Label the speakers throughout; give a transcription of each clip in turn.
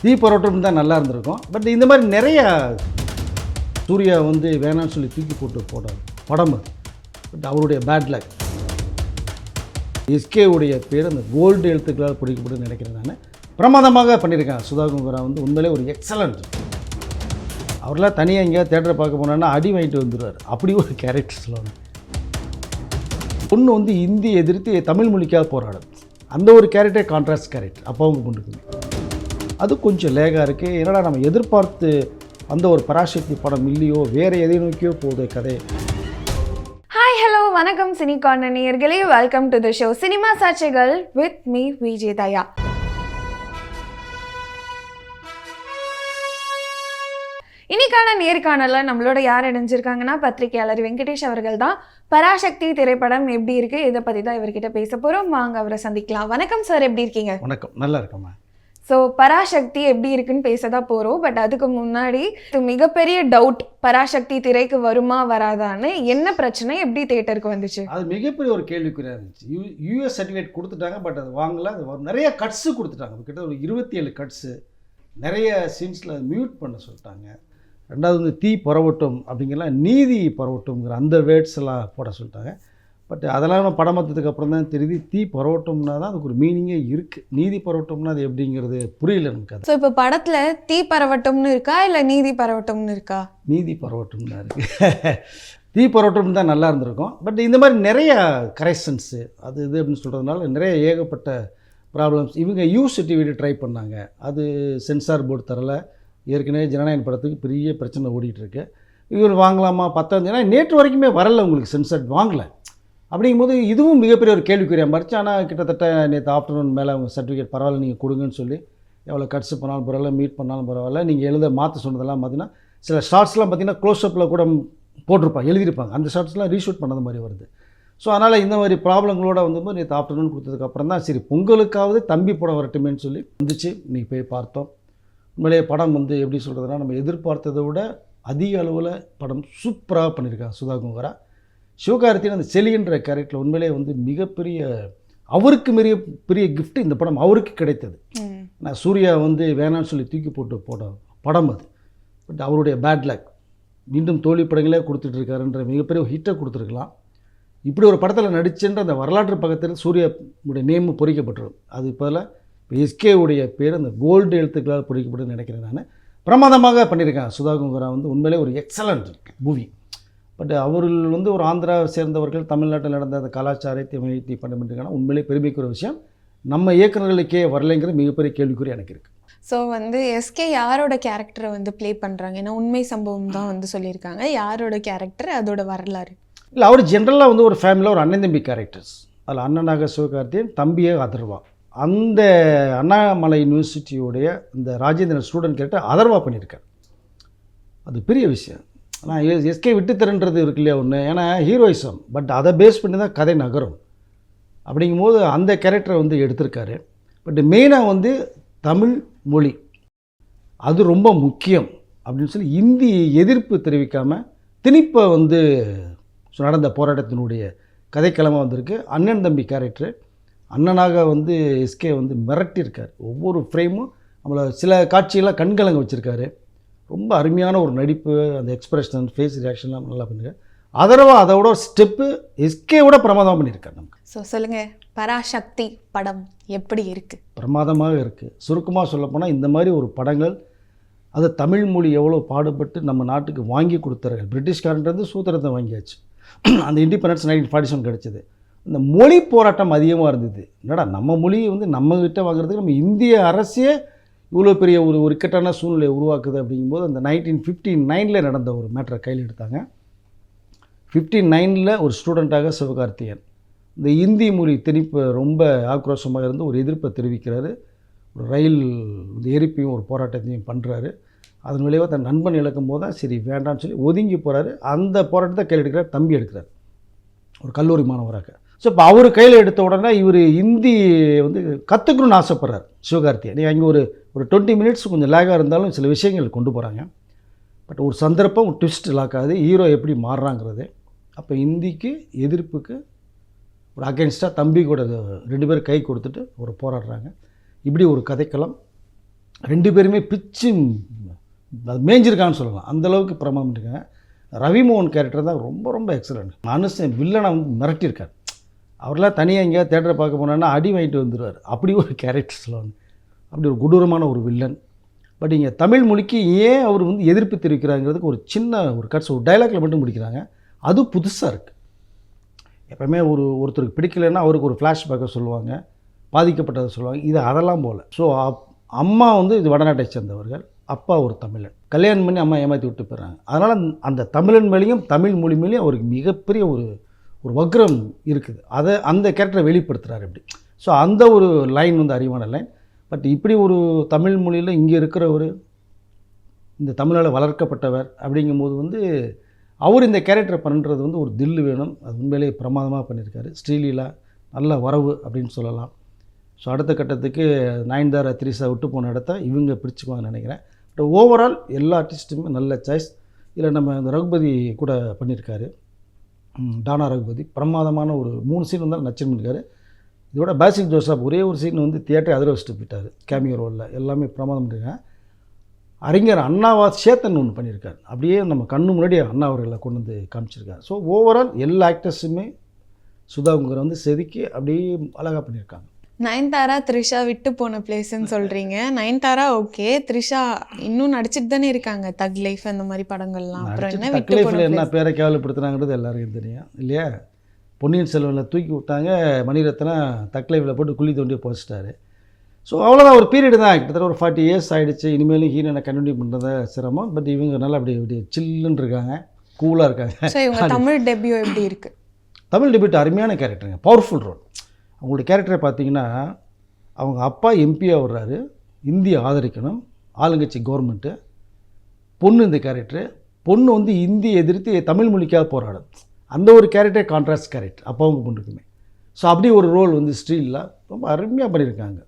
Speaker 1: தீ பரோட்டம் தான் நல்லா இருந்திருக்கும். பட் இந்த மாதிரி நிறையா சூர்யா வந்து வேணான்னு சொல்லி தூக்கி போட்ட படம் அது. பட் அவருடைய பேட் லக். எஸ்கேவுடைய பேர் அந்த கோல்டு எழுத்துக்களால் பிடிக்கப்படுன்னு நினைக்கிறேன். நான் பிரமாதமாக பண்ணியிருக்கேன். சுதா கொங்கரா வந்து உண்மையிலே ஒரு எக்ஸலண்ட். அவரெல்லாம் தனியாக எங்கேயாவது தேட்டரை பார்க்க போனான்னா அடி வாங்கிட்டு வந்துடுவார். அப்படி ஒரு கேரக்டர் சொல்லுவாங்க. பொண்ணு வந்து ஹிந்தி எதிர்த்து தமிழ் மொழிக்காக போராடும். அந்த ஒரு கேரக்டர் கான்ட்ராஸ்ட் கேரக்டர் அப்பாவும் கொண்டு அது கொஞ்சம் லேகாக இருக்குது. என்னடா நம்ம எதிர்பார்த்து அந்த ஒரு பராசக்தி படம் இல்லையோ, வேறு எதை நோக்கியோ போகுது கதை.
Speaker 2: ஹாய் ஹலோ வணக்கம் சினி கார்னர் நேயர்களே, welcome to the show cinema சாட்சிகள் வித் மீ விஜய் தயா. இன்னைக்கான நேர்காணலில் நம்மளோட யார் இணைஞ்சிருக்காங்கன்னா பத்திரிகையாளர் வெங்கடேஷ் அவர்கள் தான். பராசக்தி திரைப்படம் எப்படி இருக்கு, இதை பற்றி தான் இவர்கிட்ட பேச போகிறோம். வாங்க அவரை சந்திக்கலாம். வணக்கம் சார், எப்படி இருக்கீங்க?
Speaker 1: வணக்கம், நல்லா இருக்கம்மா.
Speaker 2: ஸோ பராசக்தி எப்படி இருக்குன்னு பேச தான் போகிறோம். பட் அதுக்கு முன்னாடி மிகப்பெரிய டவுட், பராசக்தி திரைக்கு வருமா வராதான்னு. என்ன பிரச்சனை, எப்படி தியேட்டருக்கு வந்துச்சு?
Speaker 1: அது மிகப்பெரிய ஒரு கேள்விக்குறியாக இருந்துச்சு. யூஎஸ் சர்டிஃபிகேட் கொடுத்துட்டாங்க, பட் அது வாங்கல. அது நிறைய கட்ஸு கொடுத்துட்டாங்க. கிட்ட ஒரு 27 கட்ஸு, நிறைய சீன்ஸில் மியூட் பண்ண சொல்லிட்டாங்க. ரெண்டாவது வந்து தீ பரவட்டும் அப்படிங்கிறலாம் நீதி பரவட்டும்ங்கிற அந்த வேர்ட்ஸ் எல்லாம் போட சொல்லிட்டாங்க. பட் அதெல்லாம் நம்ம படம் பார்த்ததுக்கு அப்புறம் தான் தெரியுது, தீ பரவட்டம்னா தான் அதுக்கு ஒரு மீனிங்கே இருக்குது. நீதி பரவட்டம்னா அது எப்படிங்கிறது புரியல நமக்கு.
Speaker 2: ஸோ இப்போ படத்தில் தீ பரவட்டம்னு இருக்கா இல்லை நீதி பரவட்டம்னு இருக்கா?
Speaker 1: நீதி பரவட்டம் தான் இருக்குது. தீ பரவட்டம் தான் நல்லா இருந்திருக்கும். பட் இந்த மாதிரி நிறையா கரெக்ஷன்ஸு அது இது அப்படின்னு சொல்கிறதுனால நிறைய ஏகப்பட்ட ப்ராப்ளம்ஸ். இவங்க யூசிடிவிடி ட்ரை பண்ணாங்க, அது சென்சார் போர்டு தரலை. ஏற்கனவே ஜனநாயகம் படத்துக்கு பெரிய பிரச்சனை ஓடிட்டுருக்கு. இவர் வாங்கலாமா 10 ஏன்னா நேற்று வரைக்குமே வரலை, உங்களுக்கு சென்சார் வாங்கலை. அப்படிங்கும்போது இதுவும் மிகப்பெரிய ஒரு கேள்விக்குறியாக மாறிச்சு. ஆனால் கிட்டத்தட்ட நேற்று ஆஃப்டர்நூன் மேலே அவங்க சர்டிஃபிகேட் பரவாயில்ல நீங்கள் கொடுங்கன்னு சொல்லி எவ்வளோ கட்ஸ் பண்ணாலும் பரவாயில்ல, மீட் பண்ணாலும் பரவாயில்ல, நீங்கள் எழுத மாற்ற சொன்னதெல்லாம் பார்த்தீங்கன்னா சில ஷார்ட்ஸ்லாம் பார்த்தீங்கன்னா க்ளோஸ்அப்பில் கூட போட்டிருப்பாங்க, எழுதியிருப்பாங்க. அந்த ஷார்ட்ஸ்லாம் ரீஷூட் பண்ணது மாதிரி வருது. ஸோ அதனால் இந்த மாதிரி ப்ராப்ளங்களோட வந்தபோது நேற்று ஆஃப்டர்நூன் கொடுத்ததுக்கப்புறம் தான் சரி பொங்கலுக்காவது தம்பி படம் வரட்டுமேன்னு சொல்லி வந்துச்சு. இன்றைக்கி போய் பார்த்தோம். உண்மையிலேயே படம் வந்து எப்படி சொல்கிறதுனா, நம்ம எதிர்பார்த்ததை விட அதிக அளவில் படம் சூப்பராக பண்ணியிருக்காங்க சுதா கொங்கரா. சிவகார்த்தியின் அந்த செலின்ற கேரக்டரில் உண்மையிலே வந்து மிகப்பெரிய அவருக்கு பெரிய கிஃப்ட் இந்த படம் அவருக்கு கிடைத்தது. நான் சூர்யா வந்து வேணான்னு சொல்லி தூக்கி போட்ட படம் அது. பட் அவருடைய பேட் லக். மீண்டும் தோல்வி படங்களே கொடுத்துட்ருக்காருன்ற மிகப்பெரிய ஹிட்டை கொடுத்துருக்கலாம். இப்படி ஒரு படத்தில் நடிச்சுன்ற அந்த வரலாற்று பக்கத்தில் சூர்யாவுடைய நேமு பொறிக்கப்பட்டிருக்கும். அது இப்போதில் எஸ்கேவுடைய பேர் அந்த கோல்டு எழுத்துக்களால் பொறிக்கப்படுன்னு நினைக்கிறேன். நான் பிரமாதமாக பண்ணியிருக்கேன். சுதா கொங்கரா வந்து உண்மையிலே ஒரு எக்ஸலண்ட் மூவி. பட் அவர்கள் வந்து ஒரு ஆந்திராவை சேர்ந்தவர்கள், தமிழ்நாட்டில் நடந்த அந்த கலாச்சாரத்தை வைத்து பண்ணிருக்காங்கன்னா உண்மையிலே பெருமைக்குரிய விஷயம். நம்ம இயக்குநர்களுக்கே வரலைங்கிற மிகப்பெரிய கேள்விக்குறி எனக்கு இருக்குது.
Speaker 2: ஸோ வந்து எஸ்கே யாரோட கேரக்டரை வந்து ப்ளே பண்ணுறாங்க? ஏன்னா உண்மை சம்பவம் தான் வந்து சொல்லியிருக்காங்க. யாரோட கேரக்டர், அதோட வரலாறு? இல்லை,
Speaker 1: அவர் ஜென்ரலாக வந்து ஒரு ஃபேமிலியில் ஒரு அண்ணன் தம்பி கேரக்டர்ஸ். அதில் அண்ணனாக சிவகார்த்தியன், தம்பியே அதர்வா. அந்த அண்ணாமலை யூனிவர்சிட்டியோடைய இந்த ராஜேந்திரன் ஸ்டூடெண்ட் கேரக்டர் அதர்வா பண்ணியிருக்கார். அது பெரிய விஷயம். ஆனால் எஸ்கே விட்டுத்தரன்றது இருக்கு இல்லையா ஒன்று, ஏன்னா ஹீரோயிசம். பட் அதை பேஸ் பண்ணி தான் கதை நகரும். அப்படிங்கும்போது அந்த கேரக்டரை வந்து எடுத்திருக்காரு. பட் மெயினாக வந்து தமிழ் மொழி அது ரொம்ப முக்கியம் அப்படின்னு சொல்லி இந்தி எதிர்ப்பு தெரிவிக்காமல் திணிப்பை வந்து நடந்த போராட்டத்தினுடைய கதைக்களமாக வந்திருக்கு. அண்ணன் தம்பி கேரக்டர் அண்ணனாக வந்து எஸ்கே வந்து மிரட்டியிருக்கார். ஒவ்வொரு ஃப்ரேமும் நம்மளை சில காட்சியெல்லாம் கண்கலங்க வச்சுருக்காரு. ரொம்ப அருமையான ஒரு நடிப்பு, அந்த எக்ஸ்பிரஷன், ஃபேஸ் ரியாக்ஷன்லாம் நல்லா பண்ணியிருக்காரு. அதர்வா அதோட ஸ்டெப்பு எஸ்கேவோட பிரமாதமாக பண்ணியிருக்காரு. நமக்கு
Speaker 2: சொல்லுங்கள், பராசக்தி படம் எப்படி இருக்குது?
Speaker 1: பிரமாதமாக இருக்குது. சுருக்கமாக சொல்லப்போனால் இந்த மாதிரி ஒரு படங்கள், அது தமிழ் மொழி எவ்வளோ பாடுபட்டு நம்ம நாட்டுக்கு வாங்கி கொடுத்தார்கள். பிரிட்டிஷ்காரன்றது சூத்திரத்தை வாங்கியாச்சு. அந்த இண்டிபெண்டன்ஸ் 1947 கிடச்சிது. இந்த மொழி போராட்டம் அதிகமாக இருந்தது. என்னடா நம்ம மொழியை வந்து நம்மகிட்ட வாங்குறதுக்கு நம்ம இந்திய அரசே இவ்வளோ பெரிய ஒரு இக்கட்டான சூழ்நிலையை உருவாக்குது. அப்படிங்கும்போது அந்த 1959 நடந்த ஒரு மேட்டரை கையில் எடுத்தாங்க. 59 ஒரு ஸ்டூடெண்ட்டாக சிவகார்த்தியன் இந்த இந்தி மொழி திணிப்பு ரொம்ப ஆக்ரோஷமாக இருந்து ஒரு எதிர்ப்பை தெரிவிக்கிறாரு. ஒரு ரயில் எரிப்பையும் ஒரு போராட்டத்தையும் பண்ணுறாரு. அதன் விளைவாக தன் நண்பன் இழக்கும் போது தான் சரி வேண்டாம்னு சொல்லி ஒதுங்கி போகிறாரு. அந்த போராட்டத்தை கையில் எடுக்கிறார், தம்பி எடுக்கிறார், ஒரு கல்லூரி மாணவராக. ஸோ இப்போ அவர் கையில் எடுத்த உடனே இவர் ஹிந்தி வந்து கற்றுக்கணும்னு ஆசைப்பட்றார் சிவகார்த்தியன். நீங்கள் அங்கே ஒரு 20 மினிட்ஸ் கொஞ்சம் லேகாக இருந்தாலும் சில விஷயங்கள் கொண்டு போகிறாங்க. பட் ஒரு சந்தர்ப்பம், ஒரு ட்விஸ்ட் லாக்காது, ஹீரோ எப்படி மாறுறாங்கிறது. அப்போ ஹிந்திக்கு எதிர்ப்புக்கு ஒரு அகென்ஸ்டாக தம்பி கூட 2 பேர் கை கொடுத்துட்டு ஒரு போராடுறாங்க. இப்படி ஒரு கதைக்களம். 2 பேருமே பிச்சு அது மேய்ஞ்சிருக்கான்னு சொல்லலாம், அந்தளவுக்கு பிரமாதம் இருக்காங்க. ரவிமோகன் கேரக்டர் தான் ரொம்ப ரொம்ப எக்ஸலண்ட். மனுஷன் வில்லனை வந்து மிரட்டியிருக்கார். அவரெல்லாம் தனியாக எங்கேயாவது தேட்டரை பார்க்க போனான்னா அடி வாங்கிட்டு வந்துடுவார். அப்படி ஒரு கேரக்டர் சொல்லுவாங்க, அப்படி ஒரு கொடூரமான ஒரு வில்லன். பட் இங்கே தமிழ் மொழிக்கு ஏன் அவர் வந்து எதிர்ப்பு தெரிவிக்கிறாங்கிறதுக்கு ஒரு சின்ன ஒரு கட்ஸ் ஒரு டைலாக்ல மட்டும் முடிக்கிறாங்க. அது புதுசாக இருக்குது. எப்போவுமே ஒருத்தருக்கு பிடிக்கலைன்னா அவருக்கு ஒரு ஃப்ளாஷ்பேக்கை சொல்லுவாங்க, பாதிக்கப்பட்டதை சொல்லுவாங்க. இது அதெல்லாம் போல். ஸோ அம்மா வந்து இது வடநாட்டை சேர்ந்தவர்கள், அப்பா ஒரு தமிழன், கல்யாணம் பண்ணி அம்மா ஏமாற்றி விட்டு போயிடுறாங்க. அதனால் அந்த தமிழன் மேலேயும் தமிழ் மொழி மேலேயும் அவருக்கு மிகப்பெரிய ஒரு வக்ரம் இருக்குது. அந்த கேரக்டரை வெளிப்படுத்துகிறார் இப்படி. ஸோ அந்த ஒரு லைன் வந்து அறிவான லைன். பட் இப்படி ஒரு தமிழ் மொழியில் இங்கே இருக்கிறவர், இந்த தமிழால் வளர்க்கப்பட்டவர் அப்படிங்கும்போது வந்து அவர் இந்த கேரக்டரை பண்ணுறது வந்து ஒரு தில்லு வேணும். அது உண்மையிலேயே பிரமாதமாக பண்ணியிருக்காரு. ஸ்ரீலீலா நல்ல வரவு அப்படின்னு சொல்லலாம். ஸோ அடுத்த கட்டத்துக்கு நயன்தாரா திரிஷா விட்டு போன இடத்த இவங்க பிடிச்சிக்குவாங்கன்னு நினைக்கிறேன். பட் ஓவரால் எல்லா ஆர்டிஸ்ட்டுமே நல்ல சாய்ஸ். இதில் நம்ம இந்த ரகுபதி கூட பண்ணியிருக்காரு, டானா ரகுபதி. பிரமாதமான ஒரு 3 சீன் வந்தாலும் நச்சுன்னு பண்ணியிருக்காரு. இதோட பேசிக் ஜோசப் ஒரே ஒரு சீன் வந்து தியேட்டரை அதிர வச்சுட்டு போயிட்டார் கேமியோ ரோலில். எல்லாமே பிரமாதம் பண்ணியிருக்காங்க. அறிஞர் அண்ணாவா சேத்தன் ஒன்று பண்ணியிருக்காரு. அப்படியே நம்ம கண்ணு முன்னாடி அண்ணா அவர்களை கொண்டு வந்து காமிச்சிருக்காரு. ஸோ ஓவரால் எல்லா ஆக்டர்ஸுமே சுதாகுங்கரை வந்து செதுக்கி அப்படியே அழகாக பண்ணியிருக்காங்க.
Speaker 2: நயன்தாரா த்ரிஷா விட்டு போன பிளேஸ்ன்னு சொல்கிறீங்க. நயன்தாரா ஓகே, த்ரிஷா இன்னும் நடிச்சிட்டு தானே இருக்காங்க, தக் லைஃப் அந்த மாதிரி படங்கள்லாம். அப்புறம் என்ன விட்டு போன
Speaker 1: லைஃப்பில் என்ன பேரை கேவலப்படுத்துனாங்கிறது எல்லாருக்கும் தெரியும் இல்லையா? பொன்னியின் செல்வனில் தூக்கி விட்டாங்க, மணிரத்னா தக் லைஃப்பில் போட்டு குழி தோண்டி போச்சிட்டாரு. ஸோ அவ்வளோதான், ஒரு பீரியடு தான். கிட்டத்தட்ட ஒரு 40 இயர்ஸ் ஆகிடுச்சு. இனிமேலும் ஹீரோனை கண்டினியூ பண்ணுறத சிரமம். பட் இவங்க நல்லா அப்படி சில்லுன்னு இருக்காங்க, கூலாக இருக்காங்க.
Speaker 2: ஸோ இவங்க தமிழ் டெபியூ எப்படி இருக்குது?
Speaker 1: தமிழ் டெபியூட் அருமையான கேரக்டருங்க, பவர்ஃபுல் ரோல். அவங்களோட கேரக்டரை பார்த்தீங்கன்னா, அவங்க அப்பா எம்பியாக வர்றாரு, இந்தியை ஆதரிக்கணும், ஆளுங்கட்சி கவர்மெண்ட்டு. பொண்ணு இந்த கேரக்டரு, பொண்ணு வந்து இந்தியை எதிர்த்து தமிழ் மொழிக்காக போராடும். அந்த ஒரு கேரக்டர் கான்ட்ராஸ்ட் கேரக்டர் அப்பாவுக்கு பொண்ணுக்குமே. ஸோ அப்படி ஒரு ரோல் வந்து ஸ்ரீலா ரொம்ப அருமையாக பண்ணியிருக்காங்க.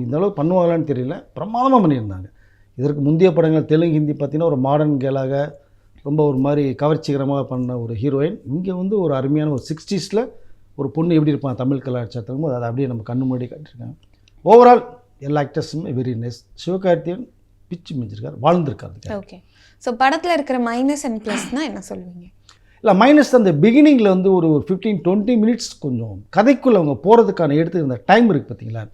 Speaker 1: இந்த அளவு பண்ணுவாங்களான்னு தெரியல, பிரமாதமாக பண்ணியிருந்தாங்க. இதற்கு முந்தைய படங்கள் தெலுங்கு ஹிந்தி பார்த்திங்கன்னா ஒரு மாடர்ன் கேலாக ரொம்ப ஒரு மாதிரி கவர்ச்சிகரமாக பண்ண ஒரு ஹீரோயின். இங்கே வந்து ஒரு அருமையான ஒரு 60s ஒரு பொண்ணு எப்படி இருப்பான் தமிழ் கலாச்சாரத்துக்கும் போது அதை அப்படியே நம்ம கண்ணு முன்னாடி காட்டியிருக்காங்க. ஓவரால் எல்லா ஆக்டர்ஸுமே வெரி நைஸ். சிவகார்த்தியன் பிச்சு மிஞ்சிருக்கார், வாழ்ந்துருக்காரு.
Speaker 2: ஓகே. ஸோ படத்தில் இருக்கிற மைனஸ் அண்ட் ப்ளஸ்னால் என்ன சொல்லுவீங்க?
Speaker 1: இல்லை, மைனஸ் அந்த பிகினிங்கில் வந்து ஒரு 15-20 மினிட்ஸ் கொஞ்சம் கதைக்குள்ளே அவங்க போகிறதுக்கான எடுத்துக்கிற டைம் இருக்குது பார்த்தீங்களா,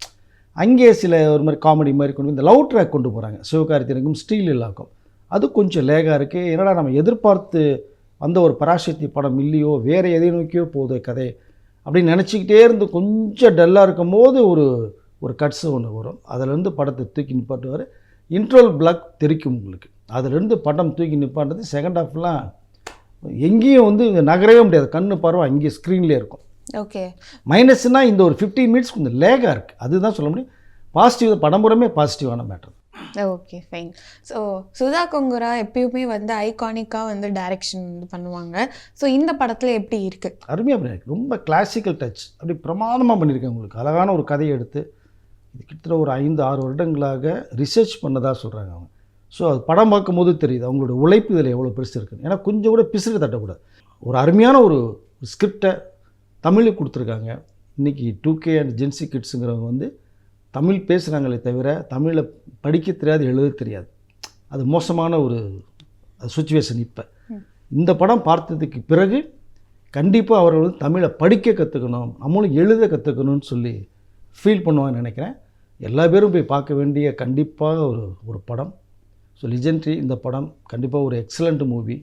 Speaker 1: அங்கே சில ஒரு மாதிரி காமெடி மாதிரி கொண்டு இந்த லவ் ட்ராக் கொண்டு போகிறாங்க சிவகார்த்தியனுக்கும் ஸ்ரீலீலாக்கும். அது கொஞ்சம் லேகாக இருக்குது. என்னடா நம்ம எதிர்பார்த்து அந்த ஒரு பராசக்தி படம் இல்லையோ, வேறு எதை நோக்கியோ போகுது கதை அப்படின்னு நினச்சிக்கிட்டே இருந்து கொஞ்சம் டல்லாக இருக்கும் போது ஒரு கட்ஸு ஒன்று வரும். அதிலேருந்து படத்தை தூக்கி நிப்பாட்டுவார். இன்ட்ரோல் பிளாக் தெரிக்கும் உங்களுக்கு. அதிலேருந்து படம் தூக்கி நிப்பாட்டுறது செகண்ட் ஹாஃப்லாம் எங்கேயும் வந்து நகரவே முடியாது, கண்ணு பார்வை அங்கேயே ஸ்க்ரீன்லேயே இருக்கும்.
Speaker 2: ஓகே.
Speaker 1: மைனஸ்னால் இந்த ஒரு 15 மினிட்ஸ் கொஞ்சம் லேகாக இருக்குது, அதுதான் சொல்ல முடியும். பாசிட்டிவ் படம் பூராமே பாசிட்டிவான matter.
Speaker 2: Okay, fine. So Sudha Kongara எப்பயுமே வந்து ஐகானிக்காக வந்து டைரக்ஷன் வந்து பண்ணுவாங்க. ஸோ இந்த படத்தில் எப்படி இருக்குது?
Speaker 1: அருமையாக பண்ணியிருக்கு, ரொம்ப கிளாசிக்கல் டச், அப்படி பிரமாதமாக பண்ணியிருக்கேன். உங்களுக்கு அழகான ஒரு கதையை எடுத்து இது கிட்டத்தட்ட ஒரு 5-6 வருடங்களாக ரிசர்ச் பண்ணதாக சொல்கிறாங்க அவங்க. ஸோ அது படம் பார்க்கும்போது தெரியுது அவங்களோட உழைப்பு இதில் எவ்வளோ பெருசு இருக்குது. ஏன்னா கொஞ்சம் கூட பிசுறு தட்டக்கூடாது. ஒரு அருமையான ஒரு ஸ்கிரிப்டை தமிழுக்கு கொடுத்துருக்காங்க. இன்றைக்கி 2K அண்ட் ஜென்சி கிட்ஸுங்கிறவங்க வந்து தமிழ் பேசுகிறாங்களே தவிர தமிழை படிக்க தெரியாது, எழுத தெரியாது. அது மோசமான ஒரு சுச்சுவேஷன். இப்போ இந்த படம் பார்த்ததுக்கு பிறகு கண்டிப்பாக அவர்கள் வந்து தமிழை படிக்க கற்றுக்கணும், நம்மளும் எழுத கற்றுக்கணும்னு சொல்லி ஃபீல் பண்ணுவாங்கன்னு நினைக்கிறேன். எல்லா பேரும் போய் பார்க்க வேண்டிய கண்டிப்பாக ஒரு படம். ஸோ லிஜெண்ட்ரி இந்த படம் கண்டிப்பாக ஒரு எக்ஸலண்ட் மூவி.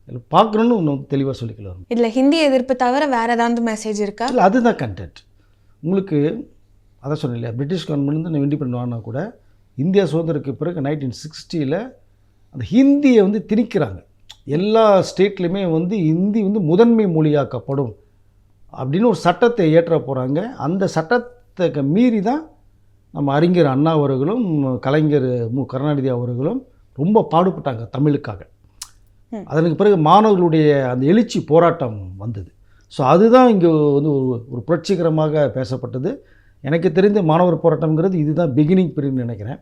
Speaker 1: இதில் பார்க்கணுன்னு இன்னும் தெளிவாக சொல்லிக்கலாம்.
Speaker 2: இதில் ஹிந்தி எதிர்ப்பு தவிர வேறு ஏதாவது மெசேஜ் இருக்கா?
Speaker 1: இல்லை, அதுதான் கண்டென்ட். உங்களுக்கு அதான் சொன்னேன் இல்லையா, பிரிட்டிஷ் கவர்மெண்ட்லேருந்து நம்ம இண்டிபெண்ட் ஆனால் கூட இந்தியா சுதந்திரத்துக்கு பிறகு 1960 அந்த ஹிந்தியை வந்து திணிக்கிறாங்க. எல்லா ஸ்டேட்லேயுமே வந்து ஹிந்தி வந்து முதன்மை மொழியாக்கப்படும் அப்படின்னு ஒரு சட்டத்தை ஏற்ற போகிறாங்க. அந்த சட்டத்தை மீறி தான் நம்ம அறிஞர் அண்ணா அவர்களும் கலைஞர் கருணாநிதி அவர்களும் ரொம்ப பாடுபட்டாங்க தமிழுக்காக. அதற்கு பிறகு மாணவர்களுடைய அந்த எழுச்சி போராட்டம் வந்தது. ஸோ அதுதான் இங்கே வந்து ஒரு புரட்சிகரமாக பேசப்பட்டது. எனக்கு தெரிந்த மாணவர் போராட்டம்ங்கிறது இதுதான் பிகினிங் பீரியட்னு நினைக்கிறேன்.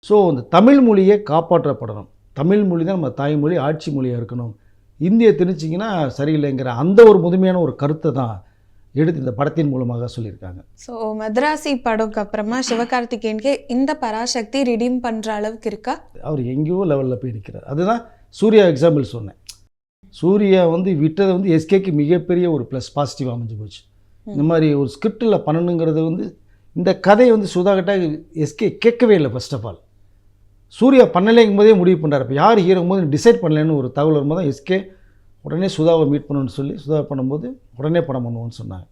Speaker 1: ஸோ இந்த தமிழ் மொழியை காப்பாற்றப்படணும். தமிழ் மொழி தான் நம்ம தாய்மொழி, ஆட்சி மொழியாக இருக்கணும். இந்தியை திணிச்சிங்கன்னா சரியில்லைங்கிற அந்த ஒரு முதுமையான ஒரு கருத்தை தான் எடுத்து இந்த படத்தின் மூலமாக சொல்லியிருக்காங்க.
Speaker 2: ஸோ மദ്രാசி படம்க்கு அப்புறமா சிவகார்த்திகேயனுக்கு இந்த பராசக்தி ரிடீம் பண்ணுற அளவுக்கு இருக்கா?
Speaker 1: அவர் எங்கேயோ லெவலில் போய் நிற்கிறார். அதுதான் சூர்யா எக்ஸாம்பிள் சொன்னேன். சூர்யா வந்து விட்டதை வந்து எஸ்கேக்கு மிகப்பெரிய ஒரு ப்ளஸ் பாசிட்டிவ் அமைஞ்சு போச்சு. இந்த மாதிரி ஒரு ஸ்கிரிப்டில் பண்ணணுங்கிறது வந்து இந்த கதையை வந்து சுதாகிட்ட எஸ்கே கேட்கவே இல்லை. ஃபர்ஸ்ட் ஆஃப் ஆல் சூர்யா பண்ணலைங்கும் போதே முடிவு பண்ணுறாரு. இப்போ யார் ஹீரோங்கும் போது டிசைட் பண்ணலன்னு ஒரு தகவல் வரும்போது தான் எஸ்கே உடனே சுதாவை மீட் பண்ணணும்னு சொல்லி சுதாவை பண்ணும்போது உடனே படம் பண்ணுவோன்னு சொன்னாங்க.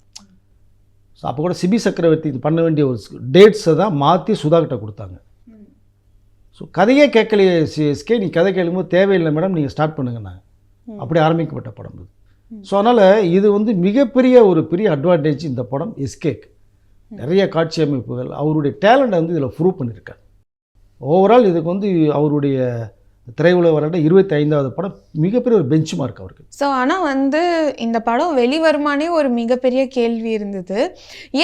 Speaker 1: ஸோ அப்போ கூட சிபி சக்கரவர்த்தி பண்ண வேண்டிய ஒரு டேட்ஸை தான் மாற்றி சுதாகிட்ட கொடுத்தாங்க. ஸோ கதையே கேட்கலையே எஸ்கே, நீ கதை கேட்கும்போது தேவையில்லை மேடம், நீங்கள் ஸ்டார்ட் பண்ணுங்கண்ணா. அப்படி ஆரம்பிக்கப்பட்ட படம் இது. ஸோ அதனால் இது வந்து மிகப்பெரிய ஒரு பெரிய அட்வான்டேஜ் இந்த படம் எஸ்கேக்கு. நிறைய காட்சி அமைப்புகள் அவருடைய டேலண்ட்டை வந்து இதில் ப்ரூவ் பண்ணியிருக்காரு. ஓவரால் இதுக்கு வந்து அவருடைய திரையுலக வரலாறு 25வது படம் மிகப்பெரிய ஒரு பெஞ்ச் மார்க் அவருக்கு.
Speaker 2: ஸோ ஆனால் வந்து இந்த படம் வெளிவருமானே ஒரு மிகப்பெரிய கேள்வி இருந்தது.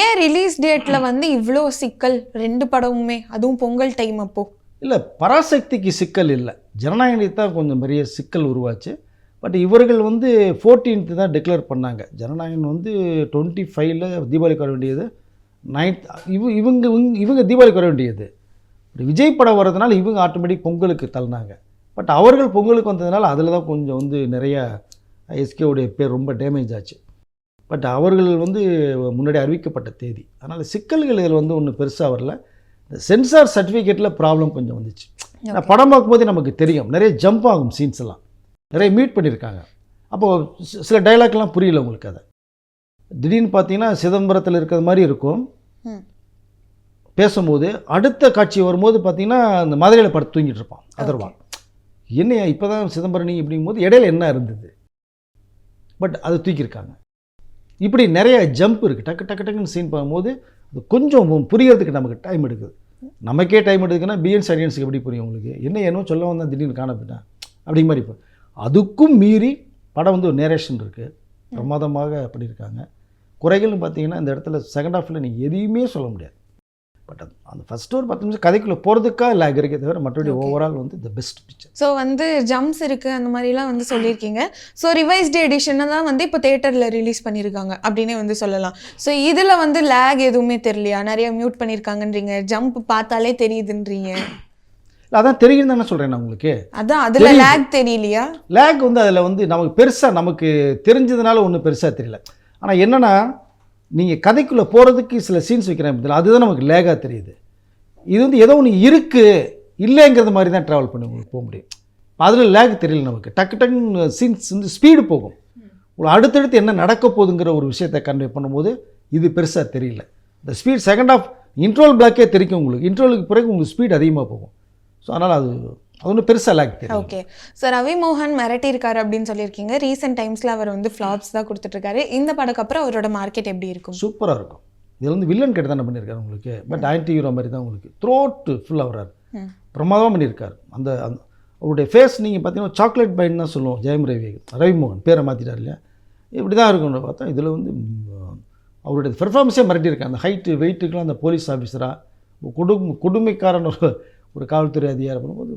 Speaker 2: ஏன் ரிலீஸ் டேட்டில் வந்து இவ்வளோ சிக்கல் 2 படமுமே, அதுவும் பொங்கல் டைம் அப்போ?
Speaker 1: இல்லை, பராசக்திக்கு சிக்கல் இல்லை, ஜனநாயகனுக்கு தான் கொஞ்சம் பெரிய சிக்கல் உருவாச்சு. பட் இவர்கள் வந்து 14th தான் டிக்ளேர் பண்ணாங்க. ஜனநாயகன் வந்து 25ல் தீபாவளிக்கு வர வேண்டியது, 9th இவங்க தீபாவளிக்கு வர வேண்டியது. விஜய் படம் வர்றதுனால இவங்க ஆட்டோமேட்டிக் பொங்கலுக்கு தள்ளினாங்க. பட் அவர்கள் பொங்கலுக்கு வந்ததுனால அதில் தான் கொஞ்சம் வந்து நிறையா எஸ்கேவுடைய பேர் ரொம்ப டேமேஜ் ஆச்சு. பட் அவர்கள் வந்து முன்னாடி அறிவிக்கப்பட்ட தேதி, அதனால் சிக்கல்கள் இதில் வந்து ஒன்றும் பெருசாக வரல. இந்த சென்சார் சர்டிஃபிகேட்டில் ப்ராப்ளம் கொஞ்சம் வந்துச்சு. நான் படம் பார்க்கும்போதே நமக்கு தெரியும், நிறைய ஜம்ப் ஆகும் சீன்ஸ் எல்லாம், நிறைய மீட் பண்ணியிருக்காங்க. அப்போது சில டைலாக்லாம் புரியல உங்களுக்கு. அதை திடீர்னு பார்த்தீங்கன்னா சிதம்பரத்தில் இருக்கிற மாதிரி இருக்கும் பேசும்போது, அடுத்த காட்சி வரும்போது பார்த்தீங்கன்னா அந்த மதுரையில் படுத்து தூங்கிட்டு இருப்பான் அதர்வா. என்னையா இப்போ தான் சிதம்பரம் நீ இப்படிங்கும்போது இடையில என்ன இருந்தது, பட் அது தூக்கியிருக்காங்க. இப்படி நிறைய ஜம்ப் இருக்குது. டக்கு டக்கு டக்குன்னு சீன் பார்க்கும்போது அது கொஞ்சம் புரியறதுக்கு நமக்கு டைம் எடுக்குது. நமக்கே டைம் எடுக்குதுன்னா பிஎன்ஸ் ஆடியன்ஸுக்கு எப்படி புரியும் உங்களுக்கு? என்ன சொல்ல வந்தால் திடீர்னு காணப்பட்டேன் அப்படிங்க மாதிரி. இப்போ அதுக்கும் மீறி படம் வந்து ஒரு நேரேஷன் இருக்குது, பிரமாதமாக பண்ணியிருக்காங்க. குறைகள்னு பார்த்தீங்கன்னா இந்த இடத்துல செகண்ட் ஹாஃபில் நீங்கள் எதையுமே சொல்ல முடியாது. பட் அந்த ஃபஸ்ட்டு ஒரு 10 நிமிஷம் கதைக்குள்ளே போகிறதுக்காக லேக் இருக்கே தவிர மற்றபடி ஓவரால் வந்து த பெஸ்ட் பிக்சர்.
Speaker 2: ஸோ வந்து ஜம்ப்ஸ் இருக்குது அந்த மாதிரிலாம் வந்து சொல்லியிருக்கீங்க. ஸோ ரிவைஸ்டு எடிஷனை தான் வந்து இப்போ தேட்டரில் ரிலீஸ் பண்ணியிருக்காங்க அப்படின்னே வந்து சொல்லலாம். ஸோ இதில் வந்து லேக் எதுவுமே தெரியலையா? நிறைய மியூட் பண்ணியிருக்காங்கன்றீங்க, ஜம்ப் பார்த்தாலே தெரியுதுன்றீங்க.
Speaker 1: அதான் தெரியும் தானே சொல்கிறேன் நான் உங்களுக்கு.
Speaker 2: அதான் அதில் லேக் தெரியலையா?
Speaker 1: லேக் வந்து அதில் வந்து நமக்கு பெருசாக நமக்கு தெரிஞ்சதுனால ஒன்றும் பெருசாக தெரியல. ஆனால் என்னென்னா நீங்கள் கதைக்குள்ளே போகிறதுக்கு சில சீன்ஸ் வைக்கிறேன், அதுதான் நமக்கு லேகாக தெரியுது. இது வந்து ஏதோ ஒன்று இருக்குது இல்லைங்கிறது மாதிரி தான் ட்ராவல் பண்ணி உங்களுக்கு போக முடியும். அதில் லேக் தெரியல நமக்கு. டக்கு டக்குன்னு சீன்ஸ் வந்து ஸ்பீடு போகும். உங்களுக்கு அடுத்தடுத்து என்ன நடக்க போகுதுங்கிற ஒரு விஷயத்தை கன்வே பண்ணும்போது இது பெருசாக தெரியல. இந்த ஸ்பீட் செகண்ட் ஆஃப் இன்ட்ரோல் பிளாக்கே தெரியும் உங்களுக்கு. இன்ட்ரோலுக்கு பிறகு உங்களுக்கு ஸ்பீட் அதிகமாக போகும். ஸோ அதனால் அது ஒன்றும் பெருசாக லேக் தெரியும்.
Speaker 2: ஓகே சார், ரவி மோகன் மிரட்டியிருக்காரு அப்படின்னு சொல்லியிருக்கீங்க. ரீசெண்ட் டைம்ஸில் அவர் வந்து ஃப்ளாப்ஸ் தான் கொடுத்துட்ருக்காரு. இந்த படத்துக்கு அப்புறம் அவரோட மார்க்கெட் எப்படி இருக்கும்?
Speaker 1: சூப்பராக இருக்கும். இதில் வந்து வில்லன் கிட்ட தானே பண்ணியிருக்காரு உங்களுக்கு, பட் ஆன்டி ஹீரோ மாதிரி தான் உங்களுக்கு த்ரோட்டு ஃபுல்லாக வர்றாரு. பிரமாதமாக பண்ணியிருக்காரு. அந்த அவருடைய ஃபேஸ் நீங்கள் பார்த்தீங்கன்னா சாக்லேட் பைன் தான் சொல்லுவோம். ஜெயம் ரவிமோகன் பேரை மாற்றிட்டார் இல்லையா, இப்படி தான் இருக்கும்னு பார்த்தா இதில் வந்து அவருடைய பெர்ஃபார்மன்ஸே மிரட்டியிருக்காரு. அந்த ஹைட்டு வெயிட்டுக்கெலாம் அந்த போலீஸ் ஆஃபீஸராக கொடுமைக்காரன் ஒரு காவல்துறை அதிகாரி பண்ணும்போது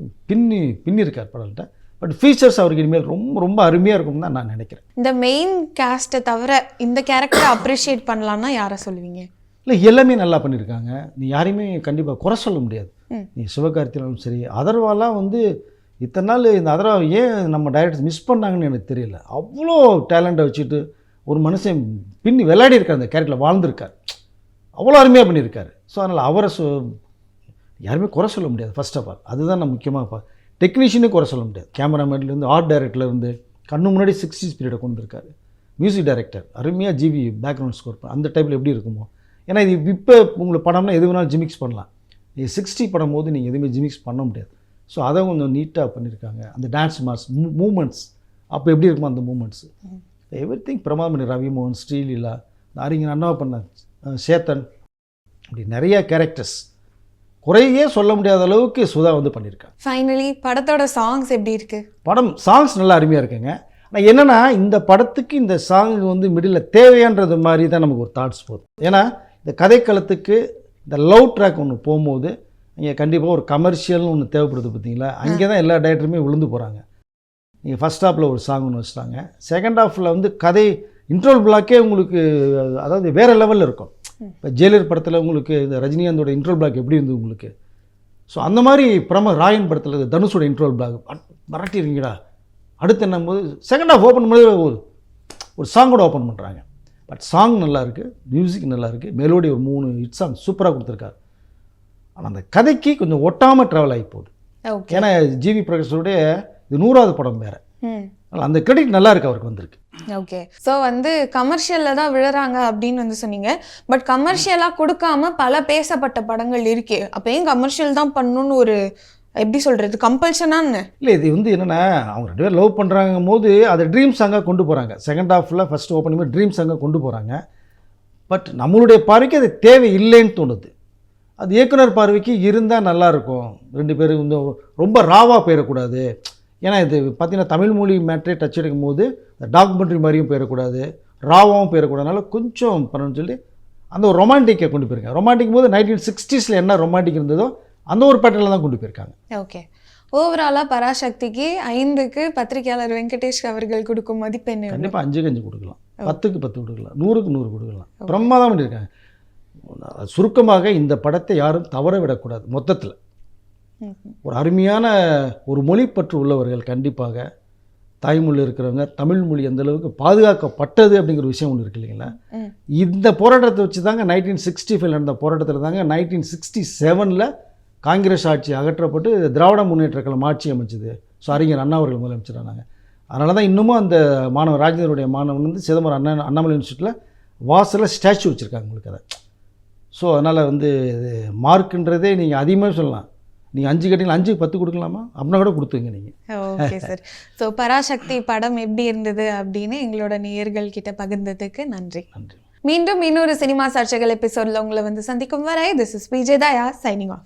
Speaker 1: பின்னிருக்கார் படம்கிட்ட. பட் ஃபீச்சர்ஸ் அவருக்கு இனிமேல் ரொம்ப ரொம்ப அருமையாக இருக்கும்னு தான் நான் நினைக்கிறேன்.
Speaker 2: இந்த மெயின் கேஸ்ட்டை தவிர இந்த கேரக்டரை அப்ரிஷியேட் பண்ணலான்னா யாரை சொல்லுவீங்க?
Speaker 1: இல்லை, எல்லாமே நல்லா பண்ணியிருக்காங்க. நீ யாரையுமே கண்டிப்பாக குறை சொல்ல முடியாது. நீ சிவகார்த்திகேயனும் சரி, அதர்வாலாம் வந்து இத்தனை நாள் இந்த அதர்வா ஏன் நம்ம டைரக்டர்ஸ் மிஸ் பண்ணாங்கன்னு எனக்கு தெரியல. அவ்வளோ டேலண்ட்டை வச்சுட்டு ஒரு மனுஷன் பின்னி விளையாடி இருக்கார், அந்த கேரக்டரில் வாழ்ந்திருக்கார், அவ்வளோ அருமையாக பண்ணியிருக்காரு. ஸோ அதனால் அவரை யாருமே குறை சொல்ல முடியாது. ஃபர்ஸ்ட் ஆஃப் ஆல் அதுதான் நான் முக்கியமாக டெக்னீஷியனே குறை சொல்ல முடியாது. கேமராமேன்லேருந்து ஆர்ட் டைரக்டர்லேருந்து கண்ணு முன்னாடி 60s பீரியடை கொண்டு வந்திருக்காரு. மியூசிக் டைரக்டர் அருமையாக ஜிவி பேக்ரவுண்ட் ஸ்கோர் அந்த டைப்பில் எப்படி இருக்குமோ. ஏன்னா இது இப்போ உங்களுக்கு படம்னா எது வேணாலும் ஜிமிக்ஸ் பண்ணலாம். நீங்கள் 60 படம் போது நீங்கள் எதுவுமே ஜிமிக்ஸ் பண்ண முடியாது. ஸோ அதை கொஞ்சம் நீட்டாக பண்ணியிருக்காங்க. அந்த டான்ஸ் மாஸ் மூமெண்ட்ஸ் அப்போ எப்படி இருக்குமோ அந்த மூமெண்ட்ஸு எவ்ரிதிங் பிரமாதம் பண்ணி. ரவி மோகன், ஸ்ரீலீலா, அறிஞர் அண்ணா பண்ண சேத்தன், அப்படி நிறையா கேரக்டர்ஸ் குறையே சொல்ல முடியாத அளவுக்கு சுதா வந்து பண்ணியிருக்காங்க.
Speaker 2: ஃபைனலி படத்தோட சாங்ஸ் எப்படி இருக்குது?
Speaker 1: படம் சாங்ஸ் நல்லா அருமையாக இருக்குங்க. ஆனால் என்னென்னா இந்த படத்துக்கு இந்த சாங் வந்து மிடில் தேவையான்றது மாதிரி தான் நமக்கு ஒரு தாட்ஸ் போகுது. ஏன்னா இந்த கதைக்களத்துக்கு இந்த லவ் ட்ராக் ஒன்று போகும்போது இங்கே கண்டிப்பாக ஒரு கமர்ஷியல்னு ஒன்று தேவைப்படுது பார்த்தீங்களா, அங்கே தான் எல்லா டைரக்டருமே விழுந்து போகிறாங்க. நீங்கள் ஃபஸ்ட் ஹாஃபில் ஒரு சாங் ஒன்று வச்சுட்டாங்க, செகண்ட் ஹாஃபில் வந்து கதை இன்ட்ரோல் பிளாக்கே உங்களுக்கு அதாவது வேறு லெவலில் இருக்கும். இப்போ ஜெயிலர் படத்தில் உங்களுக்கு இந்த ரஜினிகாந்தோட இன்ட்ரோல் பிளாக் எப்படி இருந்தது உங்களுக்கு? ஸோ அந்த மாதிரி ராயன் படத்தில் தனுஷோட இன்ட்ரோல் பிளாக் மிரட்டிருங்கடா. அடுத்து என்ன போது செகண்ட் ஹாஃப் ஓப்பன் பண்ணி ஒரு சாங்கோட ஓப்பன் பண்ணுறாங்க. பட் சாங் நல்லாயிருக்கு, மியூசிக் நல்லாயிருக்கு, மெலோடி ஒரு 3 ஹிட் சாங் சூப்பராக கொடுத்துருக்காரு. ஆனால் அந்த கதைக்கு கொஞ்சம் ஒட்டாமல் ட்ராவல் ஆகி போகுது. ஏன்னா ஜிவி பிரகாஷோடைய இது 100வது படம் வேறு, அந்த கிரெடிட் நல்லா இருக்கு அவருக்கு வந்திருக்கு.
Speaker 2: ஓகே, ஸோ வந்து கமர்ஷியலில் தான் விழுறாங்க அப்படின்னு வந்து சொன்னீங்க. பட் கமர்ஷியலாக கொடுக்காம பல பேசப்பட்ட படங்கள் இருக்கே, அப்போ ஏன் கமர்ஷியல் தான் பண்ணணும்னு ஒரு எப்படி சொல்கிறது கம்பல்ஷனான்னு?
Speaker 1: இல்லை, இது வந்து என்னென்னா அவங்க 2 பேர் லவ் பண்ணுறாங்க போது அதை ட்ரீம் சாங்காக கொண்டு போகிறாங்க. செகண்ட் ஹாஃபில் ஃபஸ்ட் ஓப்பனிங் மாதிரி ட்ரீம் சாங்காக கொண்டு போகிறாங்க. பட் நம்மளுடைய பார்வைக்கு அது தேவை இல்லைன்னு தோணுது. அது இயக்குனர் பார்வைக்கு இருந்தால் நல்லாயிருக்கும். 2 பேரும் வந்து ரொம்ப ராவாக போயிடக்கூடாது. ஏன்னா இது பார்த்திங்கன்னா தமிழ் மொழி மேட்ரே டச் எடுக்கும் போது டாக்குமெண்ட்ரி மாதிரியும் போயிடக்கூடாது, ராவாகவும் போயிடக்கூடாதுனால கொஞ்சம் பண்ணணும்னு சொல்லி அந்த ஒரு ரொமான்டிக்கை கொண்டு போயிருக்காங்க. ரொமான்டிக் போது 1960s என்ன ரொமான்டிக் இருந்ததோ அந்த ஒரு பேட்டர்னில் தான் கொண்டு போயிருக்காங்க.
Speaker 2: ஓகே, ஓவராலாக பராசக்திக்கு 5க்கு பத்திரிகையாளர் வெங்கடேஷ் அவர்கள் கொடுக்கும் மதிப்பெண்
Speaker 1: கண்டிப்பாக 5க்கு 5 கொடுக்கலாம், 10க்கு 10 கொடுக்கலாம், 100க்கு 100 கொடுக்கலாம். பிரமாதம் பண்ணியிருக்காங்க. சுருக்கமாக இந்த படத்தை யாரும் தவற விடக்கூடாது. மொத்தத்தில் ஒரு அருமையான ஒரு மொழிப்பற்று உள்ளவர்கள் கண்டிப்பாக தாய்மொழி இருக்கிறவங்க தமிழ் மொழி எந்த அளவுக்கு பாதுகாக்கப்பட்டது அப்படிங்கிற விஷயம் ஒன்று இருக்கு இல்லைங்களா? இந்த போராட்டத்தை வச்சு தாங்க 1965 நடந்த போராட்டத்தில் தாங்க 1967 காங்கிரஸ் ஆட்சி அகற்றப்பட்டு திராவிட முன்னேற்ற கழகம் ஆட்சி அமைச்சது. ஸோ அறிஞர் அண்ணா அவர்கள் முதலமைச்சரானாங்க. அதனால தான் இன்னமும் அந்த மாணவர் ராஜேந்திரனுடைய மாணவன் வந்து சிதம்பரம் அண்ணாமலை யூனிவர்சிட்டியில் வாசலில் ஸ்டாச்சு வச்சுருக்காங்க உங்களுக்கு அதை. ஸோ அதனால் வந்து இது மார்க்குன்றதே நீங்கள் அதிகமாக சொல்லலாம். நீங்கள் 5 கேட்டீங்களா, 5க்கு 10 கொடுக்கலாமா அப்படின்னா கூட கொடுத்துங்க நீங்கள்.
Speaker 2: Okay sir. ஸோ பராசக்தி படம் எப்படி இருந்தது அப்படின்னு எங்களோட நேயர்கள் கிட்ட பகிர்ந்ததுக்கு நன்றி.
Speaker 1: நன்றி.
Speaker 2: மீண்டும் இன்னொரு சினிமா சர்ச்சைகள் எபிசோடில் உங்களை வந்து சந்திக்கும் வரை this is Vijay Daya signing off.